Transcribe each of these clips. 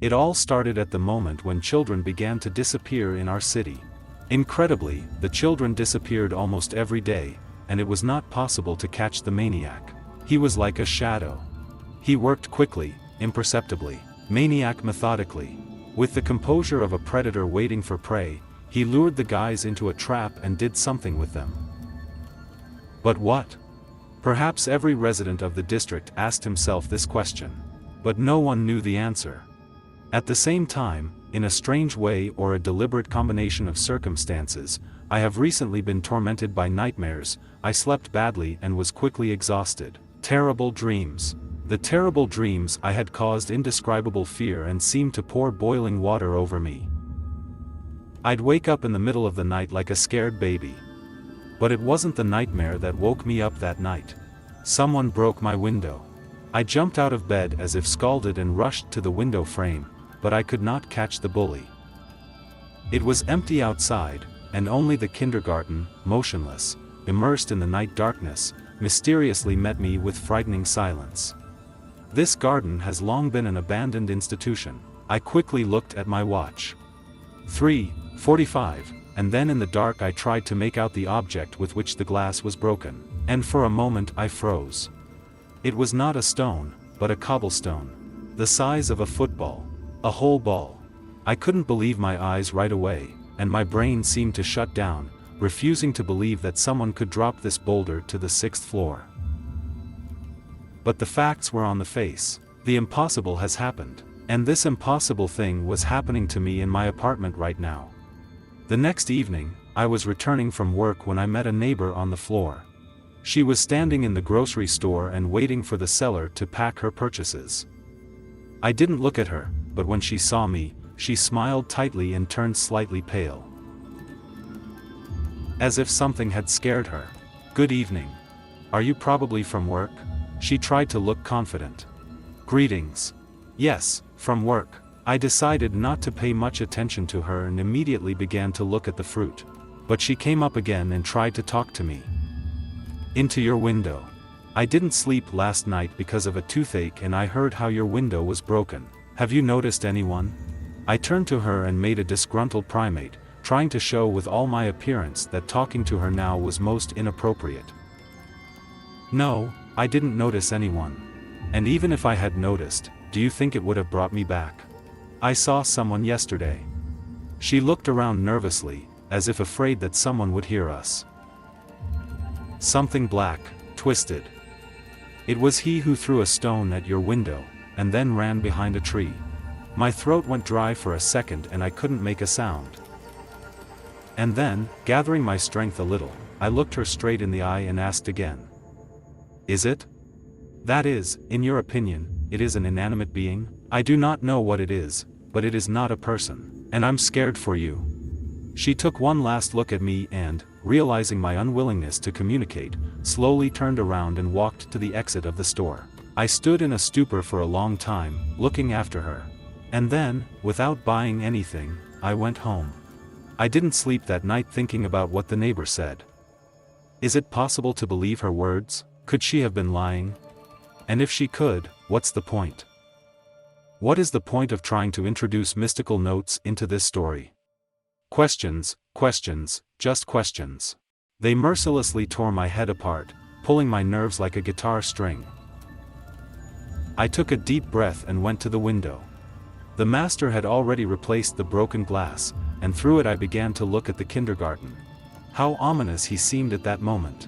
It all started at the moment when children began to disappear in our city. Incredibly, the children disappeared almost every day, and it was not possible to catch the maniac. He was like a shadow. He worked quickly, imperceptibly, maniac methodically. With the composure of a predator waiting for prey, he lured the guys into a trap and did something with them. But what? Perhaps every resident of the district asked himself this question. But no one knew the answer. At the same time, in a strange way or a deliberate combination of circumstances, I have recently been tormented by nightmares. I slept badly and was quickly exhausted. Terrible dreams. The terrible dreams I had caused indescribable fear and seemed to pour boiling water over me. I'd wake up in the middle of the night like a scared baby. But it wasn't the nightmare that woke me up that night. Someone broke my window. I jumped out of bed as if scalded and rushed to the window frame, but I could not catch the bully. It was empty outside, and only the kindergarten, motionless, immersed in the night darkness, mysteriously met me with frightening silence. This garden has long been an abandoned institution. I quickly looked at my watch. 3:45, and then in the dark I tried to make out the object with which the glass was broken, and for a moment I froze. It was not a stone, but a cobblestone. The size of a football. A whole ball. I couldn't believe my eyes right away, and my brain seemed to shut down, refusing to believe that someone could drop this boulder to the 6th floor. But the facts were on the face. The impossible has happened. And this impossible thing was happening to me in my apartment right now. The next evening, I was returning from work when I met a neighbor on the floor. She was standing in the grocery store and waiting for the seller to pack her purchases. I didn't look at her, but when she saw me, she smiled tightly and turned slightly pale. As if something had scared her. "Good evening. Are you probably from work?" She tried to look confident. "Greetings. Yes, from work." I decided not to pay much attention to her and immediately began to look at the fruit. But she came up again and tried to talk to me. "Into your window. I didn't sleep last night because of a toothache and I heard how your window was broken. Have you noticed anyone?" I turned to her and made a disgruntled primate, trying to show with all my appearance that talking to her now was most inappropriate. "No, I didn't notice anyone. And even if I had noticed, do you think it would have brought me back? I saw someone yesterday." She looked around nervously, as if afraid that someone would hear us. "Something black, twisted. It was he who threw a stone at your window, and then ran behind a tree." My throat went dry for a second and I couldn't make a sound. And then, gathering my strength a little, I looked her straight in the eye and asked again. "Is it? That is, in your opinion, it is an inanimate being?" "I do not know what it is, but it is not a person, and I'm scared for you." She took one last look at me and, realizing my unwillingness to communicate, slowly turned around and walked to the exit of the store. I stood in a stupor for a long time, looking after her. And then, without buying anything, I went home. I didn't sleep that night thinking about what the neighbor said. Is it possible to believe her words? Could she have been lying? And if she could, what's the point? What is the point of trying to introduce mystical notes into this story? Questions, questions, just questions. They mercilessly tore my head apart, pulling my nerves like a guitar string. I took a deep breath and went to the window. The master had already replaced the broken glass, and through it I began to look at the kindergarten. How ominous he seemed at that moment.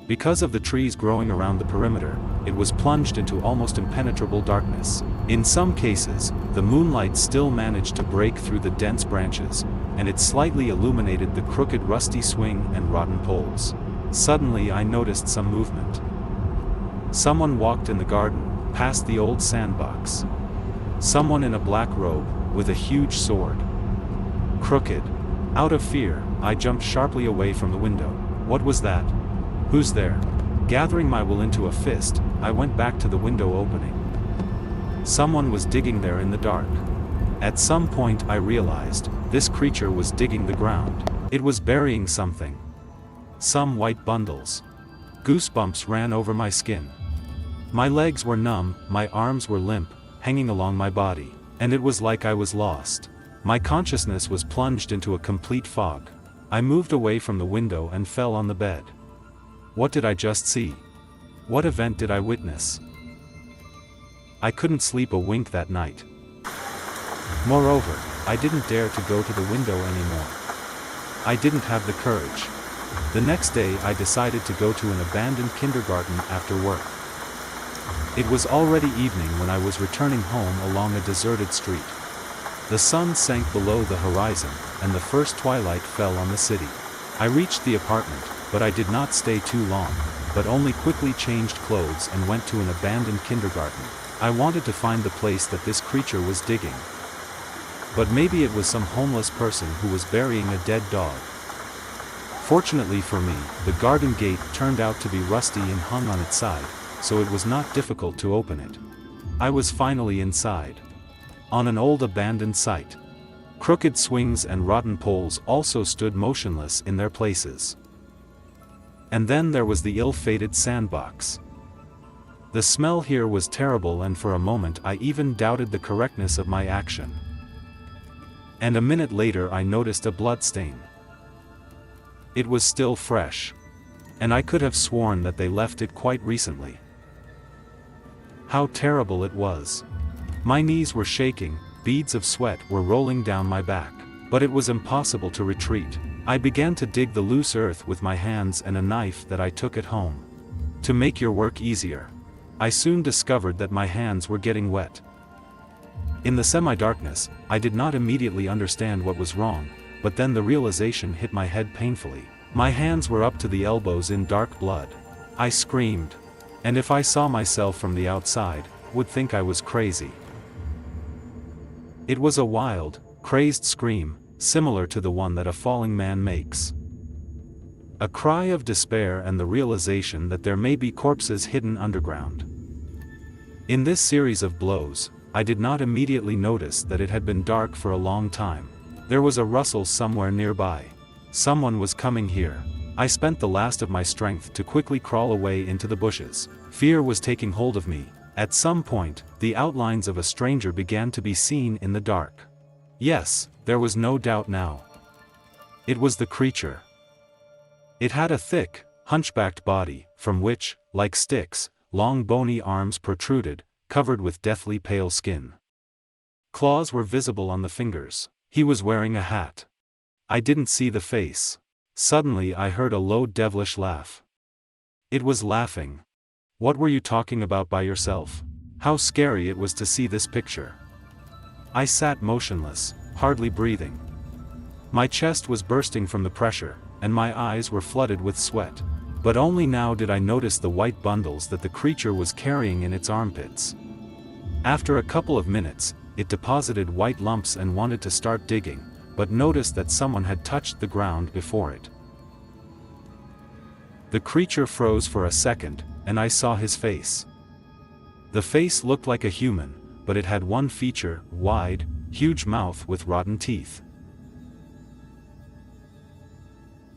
Because of the trees growing around the perimeter, it was plunged into almost impenetrable darkness. In some cases, the moonlight still managed to break through the dense branches, and it slightly illuminated the crooked rusty swing and rotten poles. Suddenly I noticed some movement. Someone walked in the garden, past the old sandbox. Someone in a black robe, with a huge sword. Crooked. Out of fear, I jumped sharply away from the window. What was that? Who's there? Gathering my will into a fist, I went back to the window opening. Someone was digging there in the dark. At some point I realized, this creature was digging the ground. It was burying something. Some white bundles. Goosebumps ran over my skin. My legs were numb, my arms were limp, hanging along my body. And it was like I was lost. My consciousness was plunged into a complete fog. I moved away from the window and fell on the bed. What did I just see? What event did I witness? I couldn't sleep a wink that night. Moreover, I didn't dare to go to the window anymore. I didn't have the courage. The next day I decided to go to an abandoned kindergarten after work. It was already evening when I was returning home along a deserted street. The sun sank below the horizon, and the first twilight fell on the city. I reached the apartment, but I did not stay too long, but only quickly changed clothes and went to an abandoned kindergarten. I wanted to find the place that this creature was digging. But maybe it was some homeless person who was burying a dead dog. Fortunately for me, the garden gate turned out to be rusty and hung on its side, so it was not difficult to open it. I was finally inside. On an old abandoned site. Crooked swings and rotten poles also stood motionless in their places. And then there was the ill-fated sandbox. The smell here was terrible, and for a moment I even doubted the correctness of my action. And a minute later I noticed a bloodstain. It was still fresh. And I could have sworn that they left it quite recently. How terrible it was. My knees were shaking, beads of sweat were rolling down my back. But it was impossible to retreat. I began to dig the loose earth with my hands and a knife that I took at home. To make your work easier, I soon discovered that my hands were getting wet. In the semi-darkness, I did not immediately understand what was wrong, but then the realization hit my head painfully. My hands were up to the elbows in dark blood. I screamed. And if I saw myself from the outside, would think I was crazy. It was a wild, crazed scream, similar to the one that a falling man makes. A cry of despair and the realization that there may be corpses hidden underground. In this series of blows, I did not immediately notice that it had been dark for a long time. There was a rustle somewhere nearby. Someone was coming here. I spent the last of my strength to quickly crawl away into the bushes. Fear was taking hold of me. At some point, the outlines of a stranger began to be seen in the dark. Yes, there was no doubt now. It was the creature. It had a thick, hunchbacked body, from which, like sticks, long bony arms protruded, covered with deathly pale skin. Claws were visible on the fingers. He was wearing a hat. I didn't see the face. Suddenly I heard a low devilish laugh. It was laughing. What were you talking about by yourself? How scary it was to see this picture. I sat motionless, hardly breathing. My chest was bursting from the pressure, and my eyes were flooded with sweat. But only now did I notice the white bundles that the creature was carrying in its armpits. After a couple of minutes, it deposited white lumps and wanted to start digging, but noticed that someone had touched the ground before it. The creature froze for a second, and I saw his face. The face looked like a human, but it had one feature: wide, huge mouth with rotten teeth.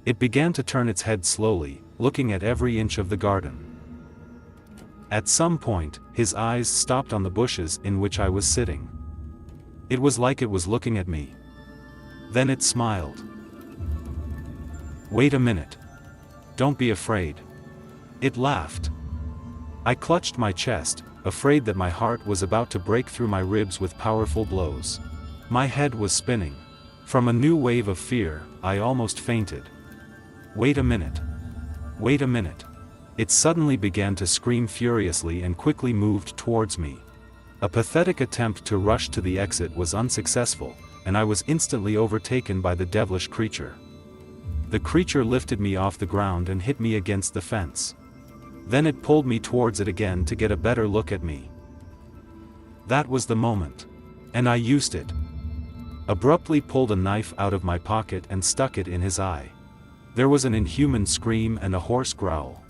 It began to turn its head slowly, looking at every inch of the garden. At some point, his eyes stopped on the bushes in which I was sitting. It was like it was looking at me. Then it smiled. "Wait a minute. Don't be afraid." It laughed. I clutched my chest, afraid that my heart was about to break through my ribs with powerful blows. My head was spinning. From a new wave of fear, I almost fainted. "Wait a minute. Wait a minute." It suddenly began to scream furiously and quickly moved towards me. A pathetic attempt to rush to the exit was unsuccessful, and I was instantly overtaken by the devilish creature. The creature lifted me off the ground and hit me against the fence. Then it pulled me towards it again to get a better look at me. That was the moment. And I used it. Abruptly pulled a knife out of my pocket and stuck it in his eye. There was an inhuman scream and a hoarse growl.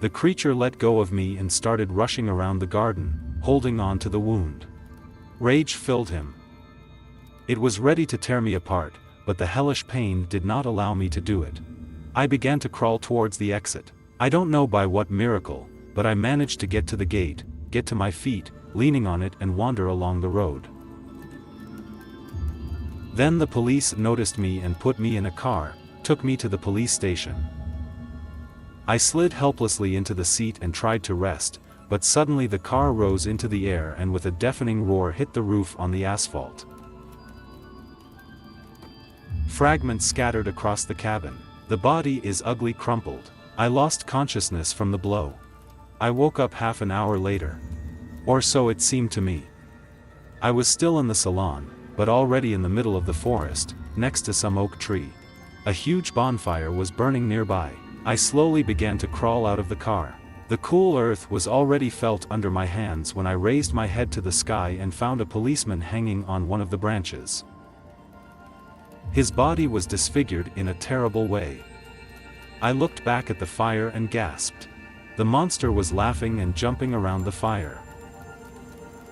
The creature let go of me and started rushing around the garden, holding on to the wound. Rage filled him. It was ready to tear me apart, but the hellish pain did not allow me to do it. I began to crawl towards the exit. I don't know by what miracle, but I managed to get to the gate, get to my feet, leaning on it and wander along the road. Then the police noticed me and put me in a car, took me to the police station. I slid helplessly into the seat and tried to rest, but suddenly the car rose into the air and with a deafening roar hit the roof on the asphalt. Fragments scattered across the cabin. The body is ugly crumpled. I lost consciousness from the blow. I woke up half an hour later. Or so it seemed to me. I was still in the salon, but already in the middle of the forest, next to some oak tree. A huge bonfire was burning nearby. I slowly began to crawl out of the car. The cool earth was already felt under my hands when I raised my head to the sky and found a policeman hanging on one of the branches. His body was disfigured in a terrible way. I looked back at the fire and gasped. The monster was laughing and jumping around the fire.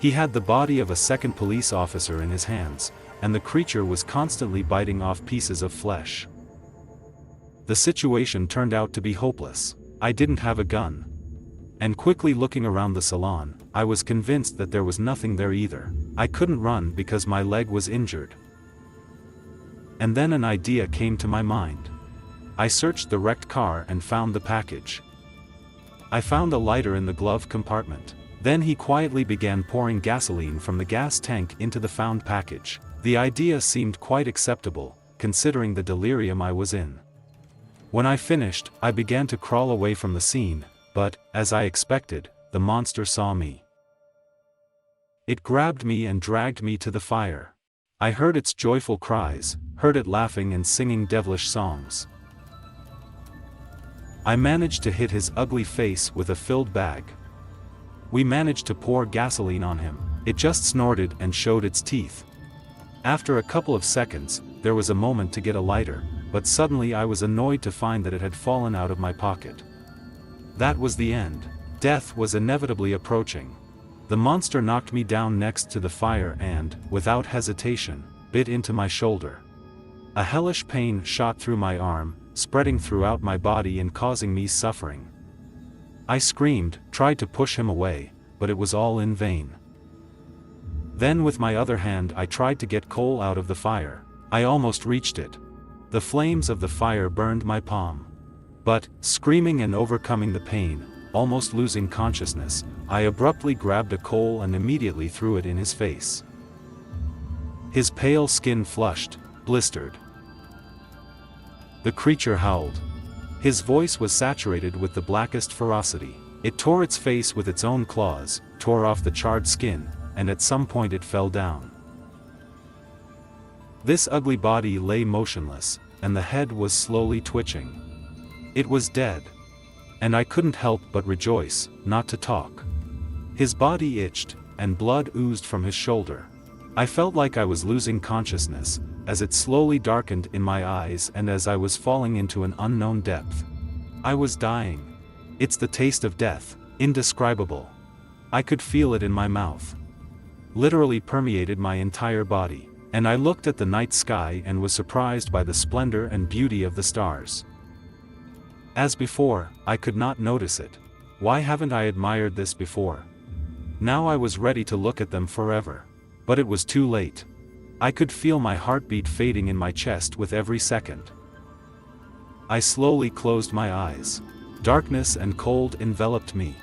He had the body of a second police officer in his hands, and the creature was constantly biting off pieces of flesh. The situation turned out to be hopeless. I didn't have a gun. And quickly looking around the salon, I was convinced that there was nothing there either. I couldn't run because my leg was injured. And then an idea came to my mind. I searched the wrecked car and found the package. I found a lighter in the glove compartment. Then he quietly began pouring gasoline from the gas tank into the found package. The idea seemed quite acceptable, considering the delirium I was in. When I finished, I began to crawl away from the scene, but, as I expected, the monster saw me. It grabbed me and dragged me to the fire. I heard its joyful cries, heard it laughing and singing devilish songs. I managed to hit his ugly face with a filled bag. We managed to pour gasoline on him. It just snorted and showed its teeth. After a couple of seconds, there was a moment to get a lighter, but suddenly I was annoyed to find that it had fallen out of my pocket. That was the end. Death was inevitably approaching. The monster knocked me down next to the fire and, without hesitation, bit into my shoulder. A hellish pain shot through my arm, spreading throughout my body and causing me suffering. I screamed, tried to push him away, but it was all in vain. Then with my other hand I tried to get coal out of the fire. I almost reached it. The flames of the fire burned my palm. But, screaming and overcoming the pain, almost losing consciousness, I abruptly grabbed a coal and immediately threw it in his face. His pale skin flushed, blistered. The creature howled. His voice was saturated with the blackest ferocity. It tore its face with its own claws, tore off the charred skin, and at some point it fell down. This ugly body lay motionless, and the head was slowly twitching. It was dead. And I couldn't help but rejoice, not to talk. His body itched, and blood oozed from his shoulder. I felt like I was losing consciousness, as it slowly darkened in my eyes and as I was falling into an unknown depth. I was dying. It's the taste of death, indescribable. I could feel it in my mouth. Literally permeated my entire body. And I looked at the night sky and was surprised by the splendor and beauty of the stars. As before, I could not notice it. Why haven't I admired this before? Now I was ready to look at them forever. But it was too late. I could feel my heartbeat fading in my chest with every second. I slowly closed my eyes. Darkness and cold enveloped me.